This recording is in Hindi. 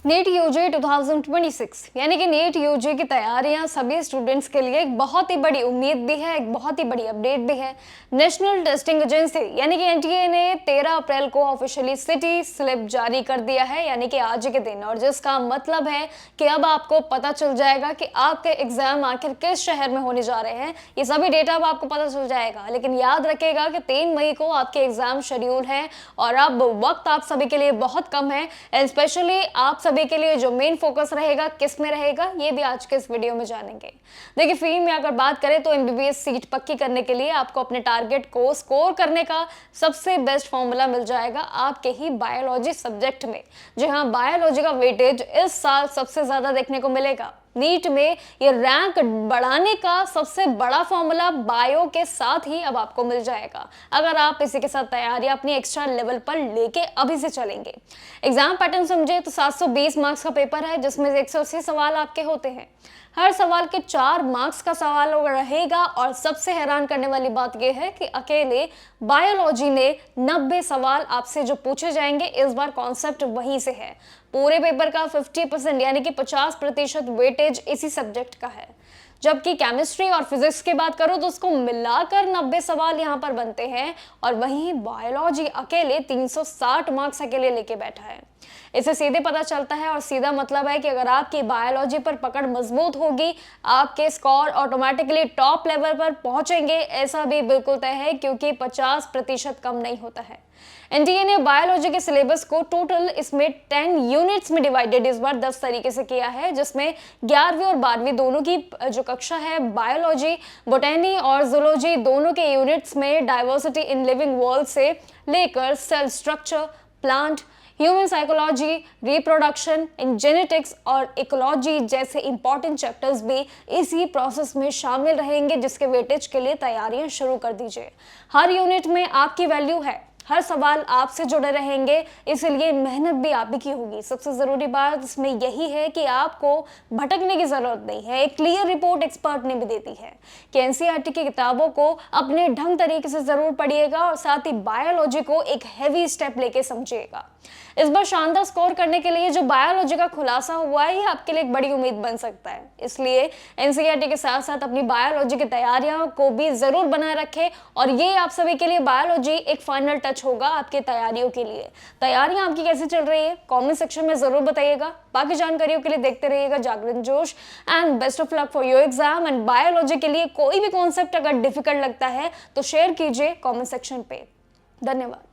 नीट यूजी 2026 यानी कि नीट यूजी की तैयारियां सभी स्टूडेंट्स के लिए एक बहुत ही बड़ी उम्मीद भी है, एक बहुत ही बड़ी अपडेट भी है। नेशनल टेस्टिंग एजेंसी यानी कि एनटीए ने 13 अप्रैल को ऑफिशियली सिटी स्लिप जारी कर दिया है, यानी कि आज के दिन, और जिसका मतलब है कि अब आपको पता चल जाएगा कि आपके एग्जाम आखिर किस शहर में होने जा रहे हैं। ये सभी डेटा अब आपको पता चल जाएगा, लेकिन याद रखिएगा कि 3 मई को आपके एग्जाम शेड्यूल है और अब वक्त आप सभी के लिए बहुत कम है। स्पेशली आप सभी के लिए जो मेन फोकस रहेगा किस में रहेगा, ये भी आज के इस वीडियो में जानेंगे। देखिए, फी में अगर बात करें तो एमबीबीएस सीट पक्की करने के लिए आपको अपने टारगेट को स्कोर करने का सबसे बेस्ट फॉर्मूला मिल जाएगा आपके ही बायोलॉजी सब्जेक्ट में। जी हाँ, बायोलॉजी का वेटेज इस साल सबसे ज्यादा देखने को मिलेगा। नीट में ये रैंक बढ़ाने का सबसे बड़ा फॉर्मूला बायो के साथ ही अब आपको मिल जाएगा, अगर आप इसी के साथ तैयारी अपनी एक्स्ट्रा लेवल पर लेके अभी से चलेंगे। एग्जाम पैटर्न समझे तो 720 मार्क्स का पेपर है, जिसमें 180 सवाल आपके होते हैं। हर सवाल के 4 मार्क्स का सवाल रहेगा, और सबसे हैरान करने वाली बात यह है कि अकेले बायोलॉजी ने 90 सवाल आपसे जो पूछे जाएंगे, इस बार कॉन्सेप्ट वहीं से है। पूरे पेपर का 50% यानी कि 50% वेटेज इसी सब्जेक्ट का है। जबकि केमिस्ट्री और फिजिक्स की बात करो तो उसको मिलाकर 90 सवाल यहाँ पर बनते हैं, और वहीं बायोलॉजी अकेले 360 मार्क्स अकेले लेके बैठा है। इसे सीधे पता चलता है, और सीधा मतलब है कि अगर आपकी बायोलॉजी पर पकड़ मजबूत होगी, आपके स्कोर ऑटोमेटिकली टॉप लेवल पर पहुंचेंगे। ऐसा भी बिल्कुल तय है, क्योंकि 50% कम नहीं होता है। एनटीए ने बायोलॉजी के सिलेबस को टोटल इसमें 10 यूनिट्स में डिवाइडेड इस बार 10 तरीके से किया है, जिसमें 11वीं और 12वीं दोनों की जो कक्षा है, बायोलॉजी, बोटेनी और जूलॉजी दोनों के यूनिट्स में डाइवर्सिटी इन लिविंग वर्ल्ड से लेकर cell structure, plant, human psychology, reproduction, genetics और इकोलॉजी जैसे इंपॉर्टेंट चैप्टर्स भी इसी प्रोसेस में शामिल रहेंगे, जिसके वेटेज के लिए तैयारियां शुरू कर दीजिए। हर यूनिट में आपकी वैल्यू है, हर सवाल आपसे जुड़े रहेंगे, इसलिए मेहनत भी आप ही की होगी। सबसे जरूरी बात इसमें यही है कि आपको भटकने की जरूरत नहीं है। एक क्लियर रिपोर्ट एक्सपर्ट ने भी देती है कि एनसीईआरटी की किताबों को अपने ढंग तरीके से जरूर पढ़िएगा, और साथ ही बायोलॉजी को एक हैवी स्टेप लेके समझिएगा। इस बार शानदार स्कोर करने के लिए जो बायोलॉजी का खुलासा हुआ है, ये आपके लिए एक बड़ी उम्मीद बन सकता है। इसलिए एनसीईआरटी के साथ साथ अपनी बायोलॉजी की तैयारियों को भी जरूर बनाए रखें, और ये आप सभी के लिए बायोलॉजी एक फाइनल टच होगा आपकी तैयारियों के लिए। तैयारियां आपकी कैसी चल रही है, कमेंट सेक्शन में जरूर बताइएगा। बाकी जानकारियों के लिए देखते रहिएगा जागरण जोश, and best of luck for your exam. And biology के लिए कोई भी कॉन्सेप्ट अगर डिफिकल्ट लगता है तो शेयर कीजिए कॉमेंट सेक्शन पे। धन्यवाद।